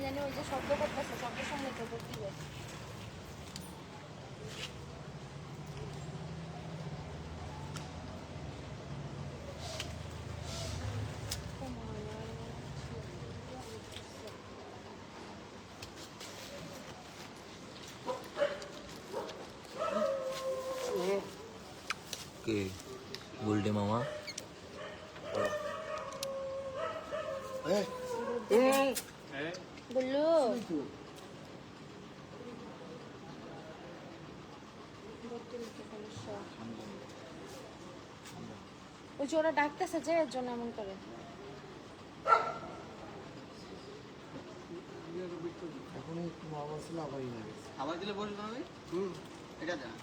জানি ওই যে শব্দ করতেছে, শব্দের সঙ্গে তো করতে যায়। के बुल्टे मामा বুল্লু ওই যে ওরা ডাকতেছে যে এর জন্য এমন করে। খাবার দিলে বসবে না? এটা দেন।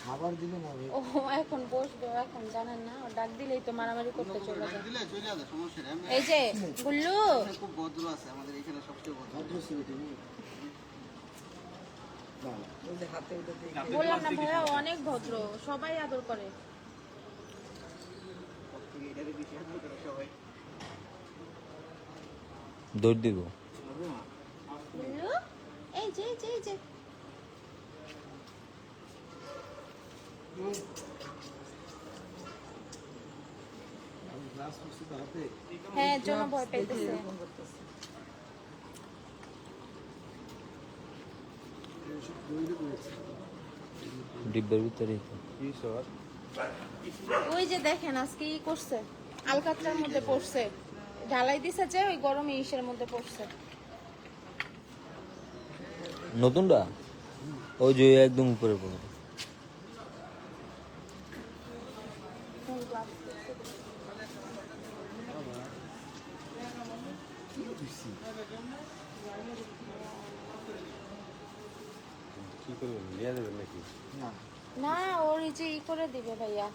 খাবার দিলে না ও এখন বসবে, এখন জানেন না, ও ডাক দিলেই তো মারামারি করতে চলে যায়। দিলে চলে যাবে, সমস্যা নেই। এই যে বুল্লু খুব ভদ্র আছে আমাদের এখানে, সবচেয়ে ভদ্র। বললাম না ভাইয়া অনেক ভদ্র, সবাই আদর করে। সবাই দৌড় দিব বুল্লু এই যে এই যে এই যে হ্যাঁ জন্য ভয় পাইতেছে। ডিব্বার ভিতরে ওই যে দেখেন আজকে কি করছে, আলকাতরার মধ্যে পড়ছে, ঢালাই দিছে যে ওই গরমে ইসের মধ্যে পড়ছে। নতুনটা ওই যে একদম উপরে পড়ে কি করবেন, নিয়ে যাবেন নাকি? না ওর এই যে ই করে দিবে ভাইয়া।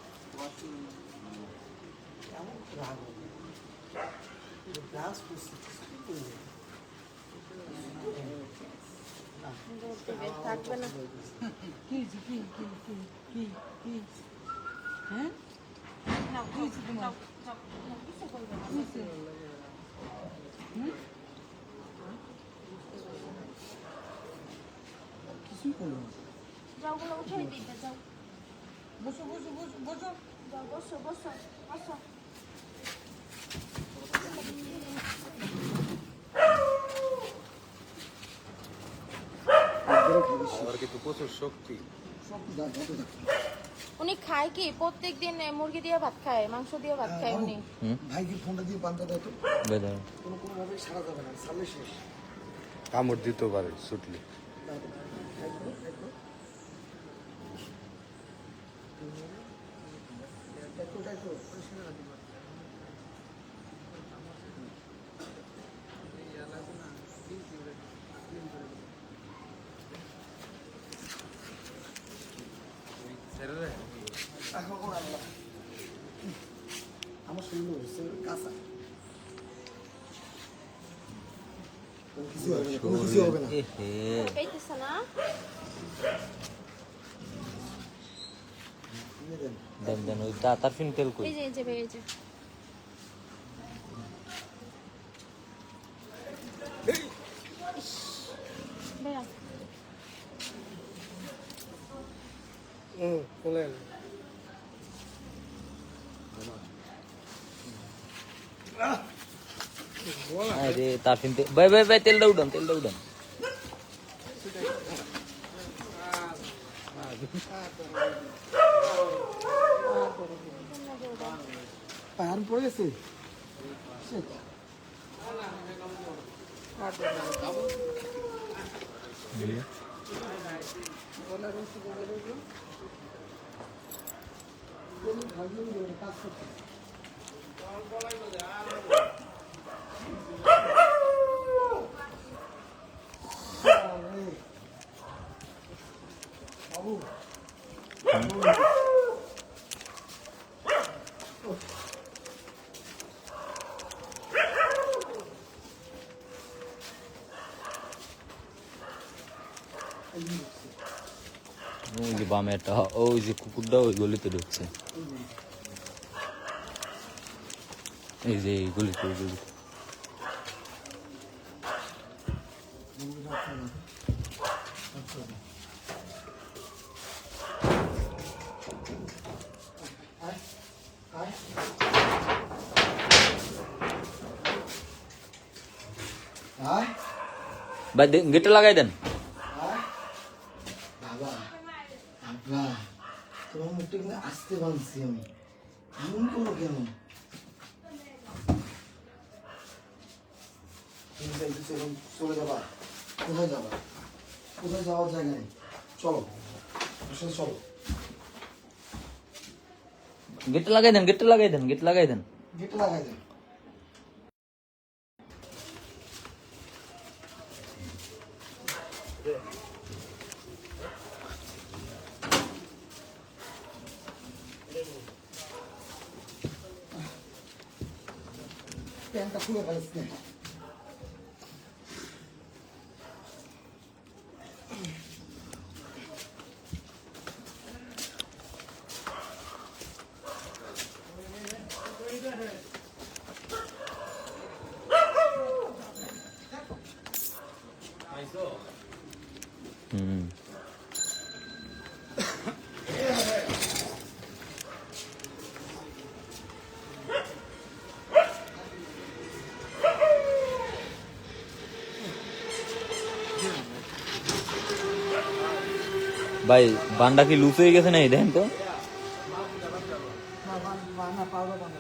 থাকবে না কিছুই করলো না। যাও গুলো উঠাই দিবে, যাও বসো বসো বসো বসো, যাও বসো বসো বসো। আবার কিন্তু প্রচুর শক্তি। উনি খায় কি প্রত্যেকদিন মুরগি দিয়ে ভাত খায়, মাংস দিয়ে ভাত খায় উনি। ভাইকে ফোনটা দিয়ে পান্তা দাও তো, বেদা কোনো কোনোভাবে সারা যাবে না, সামনে শেষ। কামড় দিতে পারে ছুটলে। আমার শরীর হচ্ছে কাঁচা, কিছু হবে না, কোনো কিছু হবে না। পাইতেছে না দেন দেন ওই তার ফিন তেল কই এই যে এই যে ভাই, এই যে ভাইয়া আরে তার ফিন তেল ভাই ভাই ভাই তেলটা উঠান, তেলটা উঠান। পাহাড় পড়ে গেছে। ওই যে বামে একটা ওই যে কুকুরটা ওই গলিতে ঢুকছে এই যে এই গলিতে ওই গলিতে ভাই গেটটা লাগাই দেন বাবা বাবা তোমার মুখটা কিন্তু আসতে বাঁধছি আমি এমন করো কেন তুমি চাইছো এখন চলে যাবা কোথায় যাবা কোথায় যাওয়ার জায়গা নেই চলো ওর সাথে চলো গেটটা লাগাই দেন গেটটা লাগাই দেন গেট লাগাই দেন গেট লাগাই দেন প্যান্টটা খুলে ফেলিস না হুম ভাই বান্ডা কি লুজ হয়ে গেছে না দেখেন তো না পারবো বানা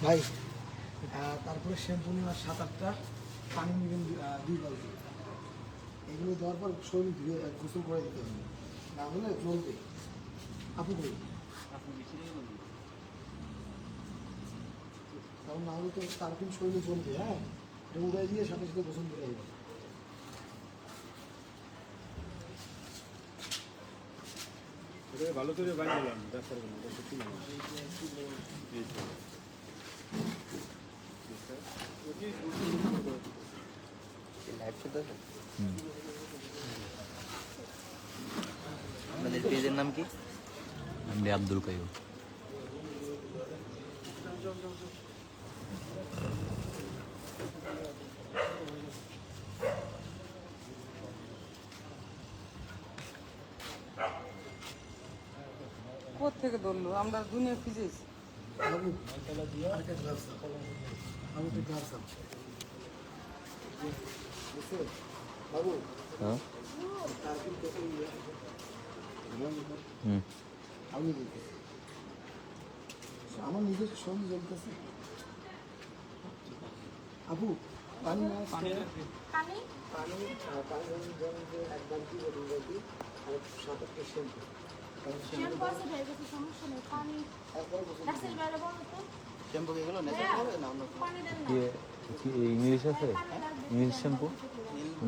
ভাই তারপরে শ্যাম্পু নেওয়ার 7-8টা পানি নেবেন 2 বালতি এগুলো দেওয়ার পর শরীর ধুয়ে গোসল করে দিতে হবে না হলে জ্বলবে আপু করি কারণ না হলে তো তারপর শরীরে জ্বলবে হ্যাঁ এটা উড়াই দিয়ে সাথে সাথে গোসল করে দেবে ভালো করে বানিয়ে ডাক্তার সত্যি আপনাদের পেজের নাম কি আমি আব্দুল কাইয়ুম থেকে ধরলো আমরা দুনিয়া ফিজিস বাবু আরেকটা গ্লাস বাবু তো গ্লাস বাবু হ্যাঁ তারপর কত হুম আমি বলতেছি আমার নিজের সঙ্গে জ্বলতেছে আপু পানি না পানি পানি পানি যেমন যে 1 বালতি বা 2 বালতি আর 7-8টা শ্যাম্পু শ্যাম্পু আছে ভাই কিছু সমস্যা নেই পানি রাস্তার বাইরে বলো তো শ্যাম্পু কি এগুলো নেশা হবে না অন্য পানি দেন না কি ইংলিশ আছে ইংলিশ শ্যাম্পু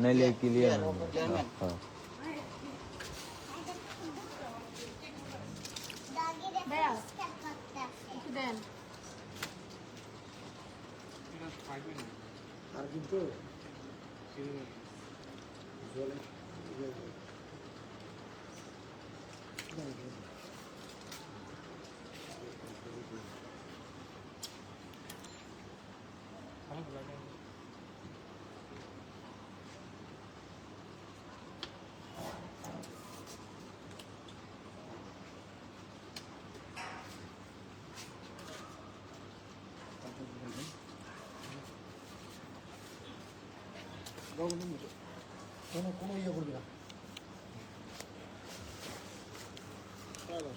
নাইলে ক্লিয়ার হ্যাঁ ভাইয়া একটু দেন আর কিন্তু জলে কোনো ইয়ে করবি না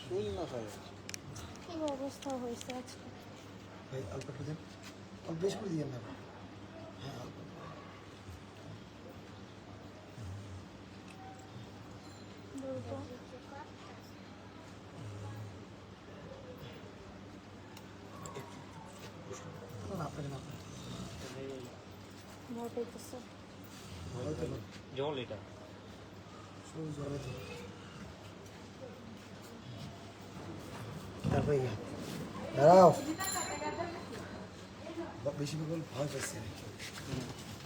শরীর না খায় কি অবস্থা হয়েছে আজকে ভাই অল্প একটু দেন অল্প বেশ করে দিয়ে না হ্যাঁ অল্প বলতো আপনাকে না ভোট হইতেছে ভালো তো জল এটা জ্বরে তো তারপরে দাঁড়াও বেশি বিকল ভয় পাচ্ছে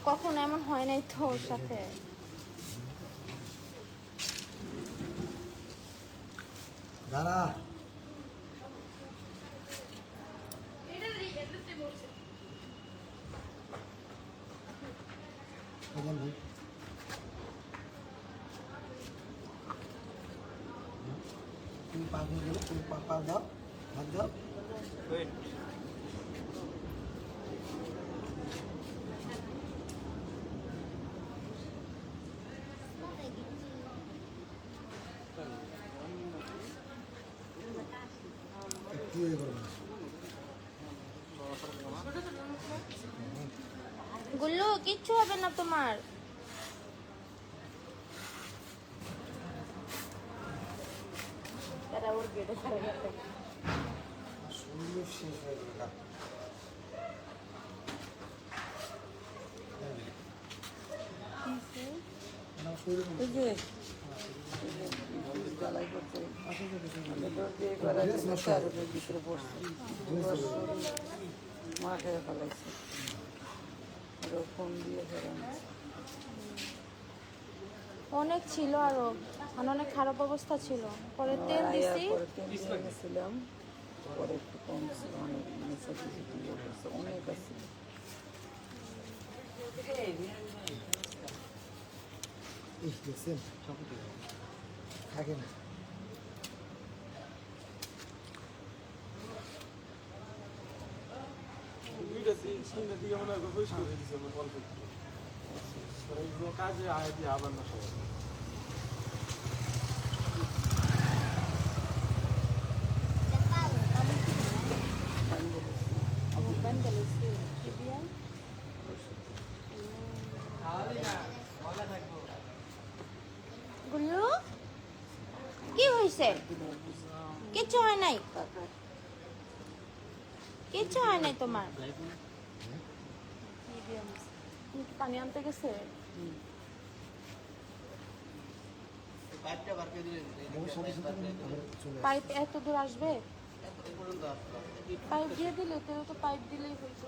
কখন এমন হয় নাই তো ওর সাথে। দাঁড়া তুমি পা দিয়ে গেলে তুমি পা দাও হাত দাও একটু ইয়ে করো না। গুল্লু কিচ্ছু হবে না তোমার। শরীর শেষ হয়ে গেল না। আমার শরীরে এই যে জ্বালাই করতে ডোর দিয়ে করা চারুদের ভিতরে পড়ছে মা খেয়ে ফেলাইছে ফোন দিয়ে ফেরানো অনেক ছিল আরো, মানে অনেক খারাপ অবস্থা ছিল। পরে তেল দিছি, পরে তেল দিয়ে গেছিলাম পরে একটু কমছে অনেক অনেক আছে ইস দেখছেন থাকে না গুল্লু কি হয়েছে? কিচ্ছু হয় নাই, কিচ্ছু হয় নাই তোমার। পানি আনতে গেছে। পাইপটা বার করে দিলে আমার সাথে সাথে আবার চলে আসে। পাইপ এত দূর আসবে? এই পর্যন্ত আসলো পাইপ দিয়ে দিলে তো পাইপ দিলেই হইতো।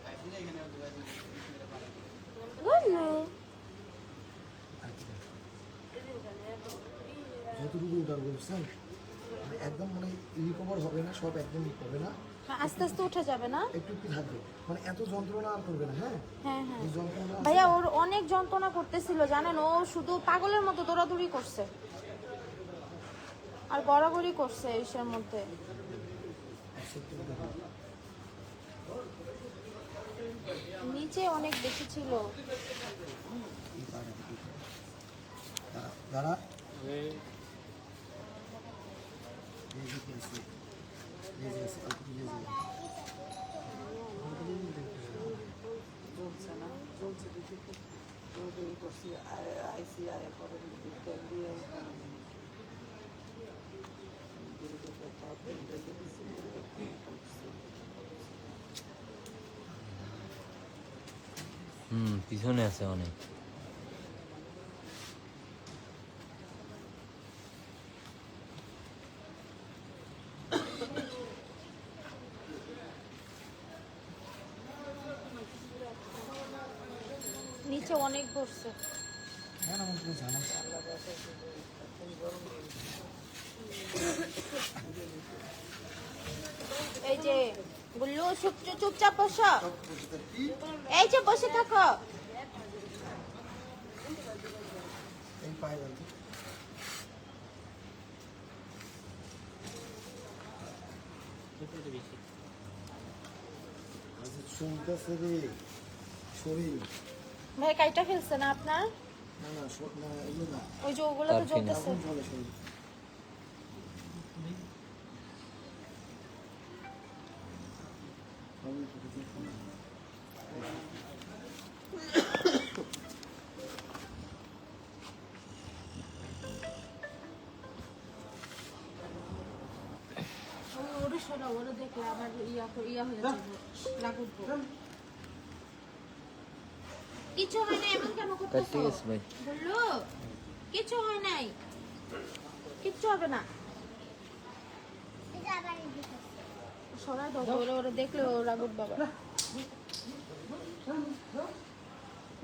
পাইপ দিলে এখানে যোগাযোগ গুল্লু যতটুকু উঠার বলছেন মানে একদম মানে রিকভার হবে না, সব একদম হবে না, আস্তে আস্তে উঠে যাবে না? একটু একটু থাকবে, মানে এত যন্ত্রণা আর করবে না। হ্যাঁ হ্যাঁ হ্যাঁ এই যন্ত্রণা ভাইয়া, ওর অনেক যন্ত্রণা করতেছিল জানেন, ও শুধু পাগলের মতো দৌড়াদৌড়ি করছে আর গড়াগড়ি করছে এইসের মধ্যে। নিচে অনেক বেশি ছিল। দাঁড়া চলছে না চলছে দেখি রোদেই করছি আইসি আয় পরে তেল দিয়ে পিছনে আছে অনেক। নিচে অনেক বসছে। হ্যাঁ আমার কোনো জানা এই যে গুল্লু চুপচাপ বসো, এই যে বসে থাকো। এই পায়ে গেল চলতেছে রে শরীর। ভাই কাইটা ফেলছে না আপনার? না না না এগুলো না, ওই যে ওগুলো তো পারছি না। জ্বলতেছে। এখন চলে শরীর। আমি তো কিছু না। ওরে শোনা, ওরে দেখলে আমার ইয়া হয়ে যাবে, রাগ উঠবো। কিছু হয় না এমন কেন কাটতে করতেছো গেছে ভাই। বললো কিছু হয় নাই, কিচ্ছু হবে না। সরাই দাও, ওরা ওরা দেখলে ওরা গুড বাবা।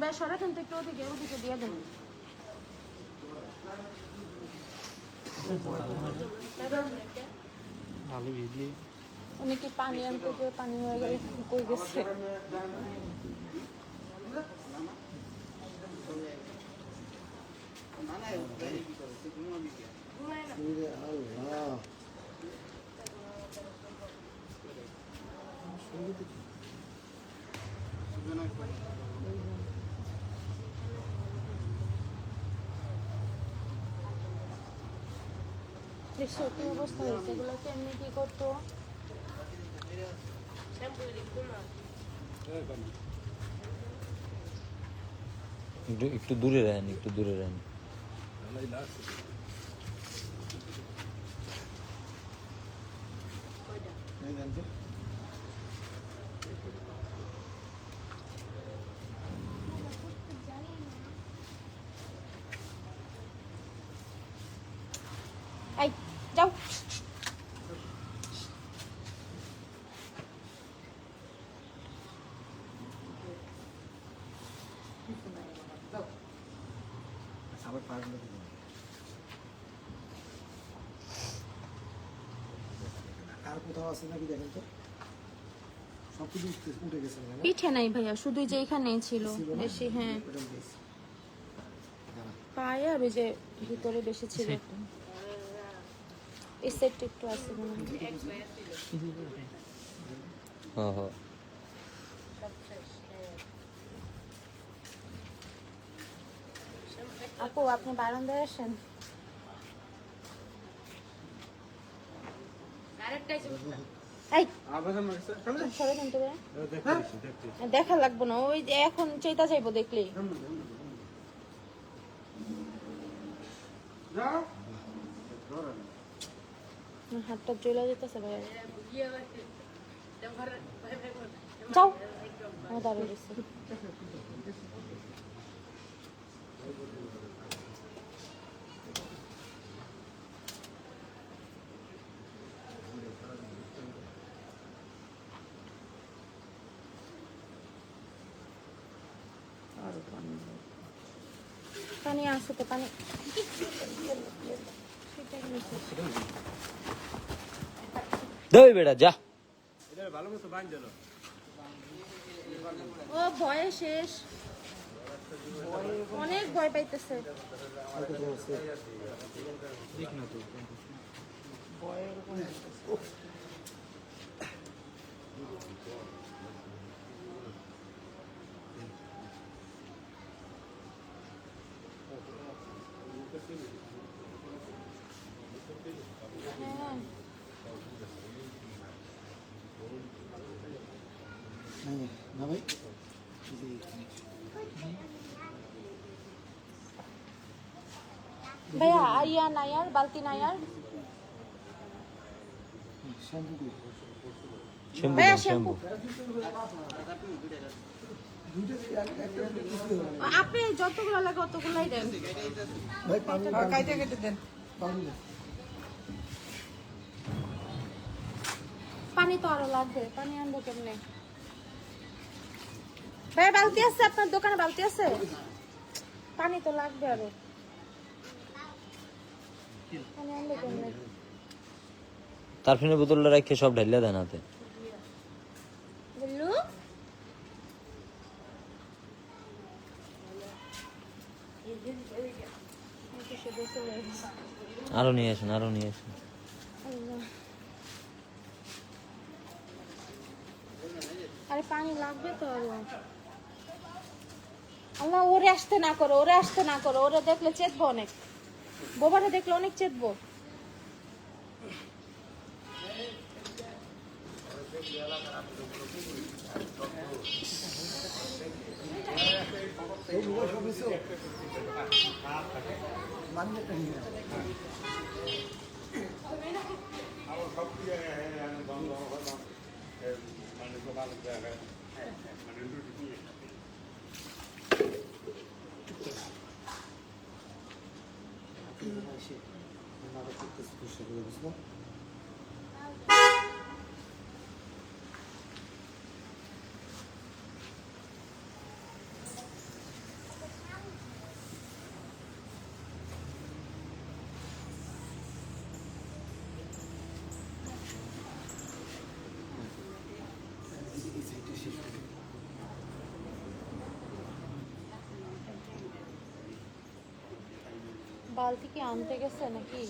ভাই সরা কিন্তু একটু ওদিকে ওদিকে দিয়ে দেন। উনি কি পানি আনতে গিয়ে পানি হয়ে গেলে কই গেছে? না না এই কি করে তুই ঘুমাবি কি ওরে আল্লাহ দেখছো কি অবস্থা হয়েছে, এগুলো কেমনি কি করতো? একটু একটু দূরে রাখেন, একটু দূরে রাখেন। এই দেন তো এই যাও। আবার পারেন না আর কোথাও আছে নাকি দেখেন তো সব কিছু উঠে গেছে না পিঠে নাই ভাইয়া, শুধু যে এখানেই ছিল বেশি। হ্যাঁ পায়ে আর ওই যে ভিতরে বেশি ছিল একটা। এই সেটটা একটু আছে মনে হয়। হ্যাঁ হ্যাঁ। আপু আপনি বারান্দায় আসেন। এই সরে দেন তো ভাইয়া। দেখা লাগবো না, ওই যে এখন চেতা যাইবো দেখলেই। হাতটা জ্বলা যেতেছে ভাইয়া। যাও ও দাঁড়িয়ে গেছে। আরো পানি দাও। পানি আসছে তো পানি। দই বেটা যা। এটা ভালো মতো বাঁধ দিল। ও ভয়ে শেষ, অনেক ভয় পাইতেছে। হ্যাঁ না ভাই ভাইয়া আইয়া নাই আর বালতি নাই আর। শ্যাম্পু কই শ্যাম্পু ভাইয়া দেন, শ্যাম্পু দুইটা একটা কিছু আপনি যতগুলো লাগে অতগুলাই দেন। ভাই পানি কাইতে কেটে দেন। পানি পানি তো আরো লাগবে, পানি আনবো কেমনে? ভাইয়া বালতি আছে আপনার দোকানে? বালতি আছে? পানি তো লাগবে আরো, পানি আনবো কেমনে? তারফিনের বোতলটা রেখে সব ঢাইলা দেন হাতে। বললু আরো নিয়ে আসেন, আরো নিয়ে আসেন। আরে পানি লাগবে তো আরো। আল্লাহ ওরে আসতে না করো, ওরে আসতে না করো, ওরে দেখলে চেতবো অনেক। বোবারে দেখলে অনেক চেতবো। এই মোবাইল সব কিছু মানি একটা নিয়ে মানে এসে নাটক করতেছি তোর সাথে, বুঝলো? এই সাইডটা শেষ করে। বালতি কি আনতে গেছে নাকি?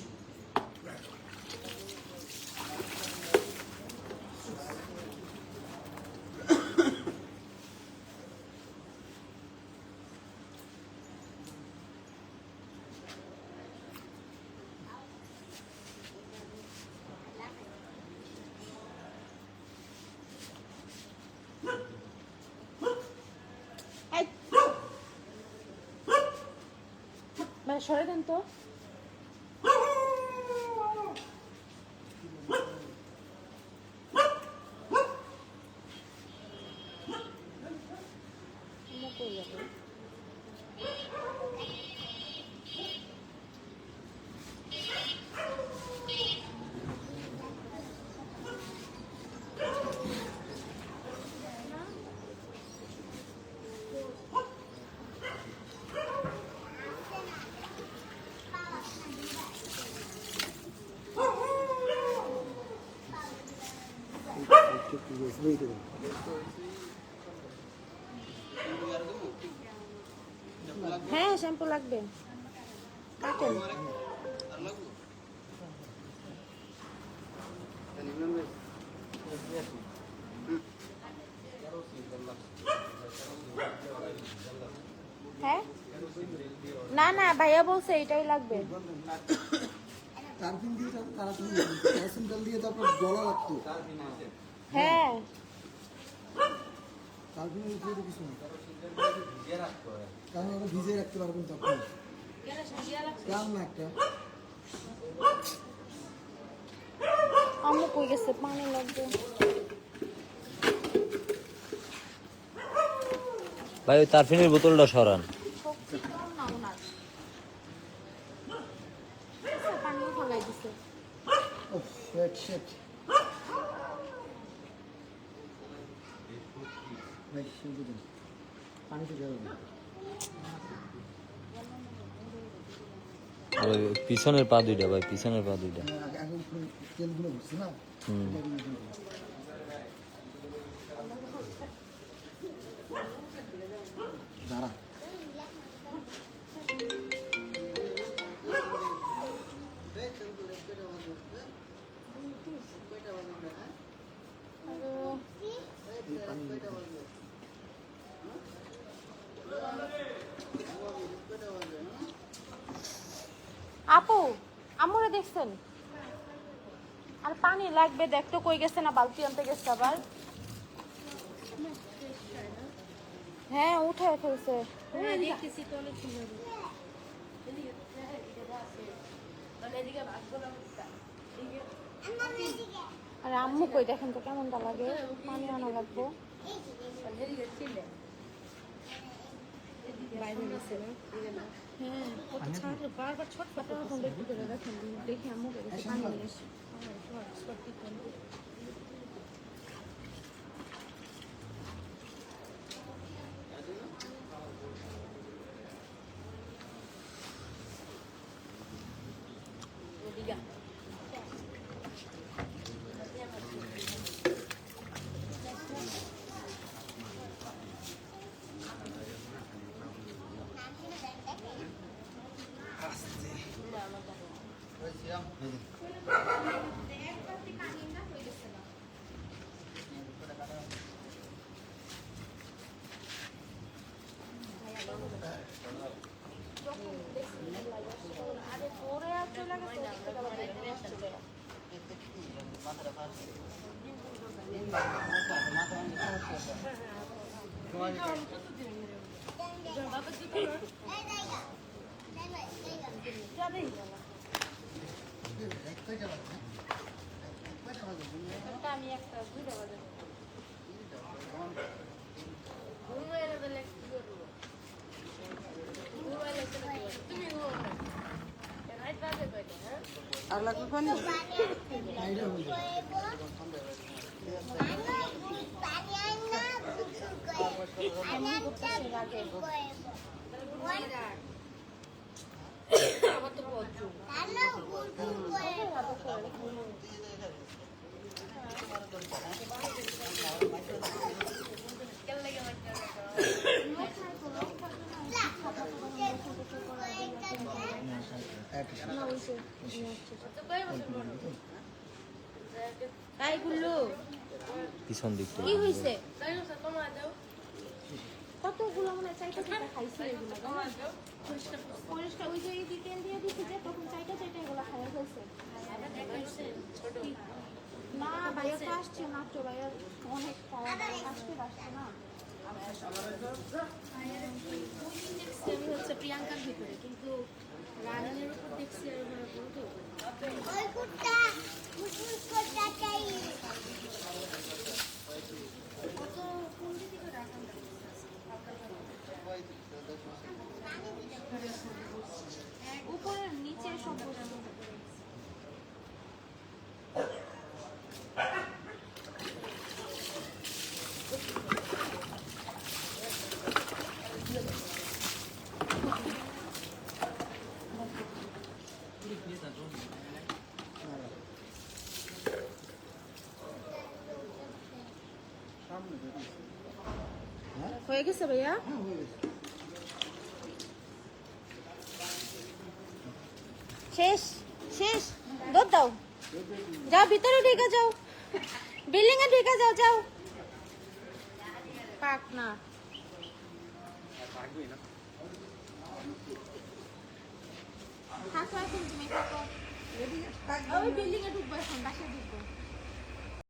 এই! ভাই সরে দেন তো। কই যাবে? একটু বুঝলেই দেবো। হ্যাঁ শ্যাম্পু লাগবে, কাটেন। আর লাগবো? হ্যাঁ না না ভাইয়া বলছে এটাই লাগবে। তারপিন দিয়ে তাড়াতাড়ি কেরোসিন তেল দিয়ে তারপর গলা রাখতো। হ্যাঁ তারপিনের উপরে তো কিছু নেই, কারণ ওটা ভিজিয়ে রাখতে পারবেন তখন। কার না একটা আম্মু কই গেছে? পানি লাগবে। ভাই ওই তারফিনের বোতলটা সরান। শক্তি কম না ওনার। পানিও ফালাই দিছে। ও শেট শেট ভাই শুনতে দিন, পানিতে যাবে না। আর ওই পিছনের পা দুইটা ভাই, পিছনের পা দুইটা। এখন তেলগুলো ঘুরছে না, হুম। দাঁড়া আপু আমুরে দেখছেন? আর পানি লাগবে, দেখতো কই গেছে না বালতি আনতে গেছে আবার। হ্যাঁ উঠায় ফেলছে। আর আম্মু কই দেখেন তো কেমনটা লাগে, পানি আনা লাগবো। হ্যাঁ কত ছাড় বারবার ছটফট এখন দেখতে করে দেখেন, দেখি আম্মু কই গেছে পানি নিয়ে এসে। আরে পরে আর চলে গেছে। আমি একটা দুইটা বাজে তুমি আর লাগবে পানি? এটা হয়ে যাবে। তাই গুল্লু পিছন দিকটা কি হইছে কতগুলো মানে চাইটা চাইটা খাইছে এগুলো পরিষ্কার ওই যে এই যে তেল দিয়ে দিছি যে তখন চাইটা চাইটা এগুলো খাইয়া ফেলছে না ভাইয়া তো আসছে মাত্র ভাইয়া অনেক খাওয়া দাওয়া আসছে না আমি হচ্ছে প্রিয়াঙ্কার ভিতরে কিন্তু রানানের উপর দেখছি আর ওভাবে বলতো কত কোন দিকে রাখা উপরে নিচে সব বসানো হয়ে গেছে ভাইয়া হ্যাঁ হয়ে গেছে। শেষ শেষ দুধ দাও যাও ভিতরে ঢেকে যাও বিল্ডিং এ ঢেকে যাও যাও পাক না থাকো এখন তুমি থাকো ওই বিল্ডিং এ ঢুকবো এখন বাসায় ঢুকবো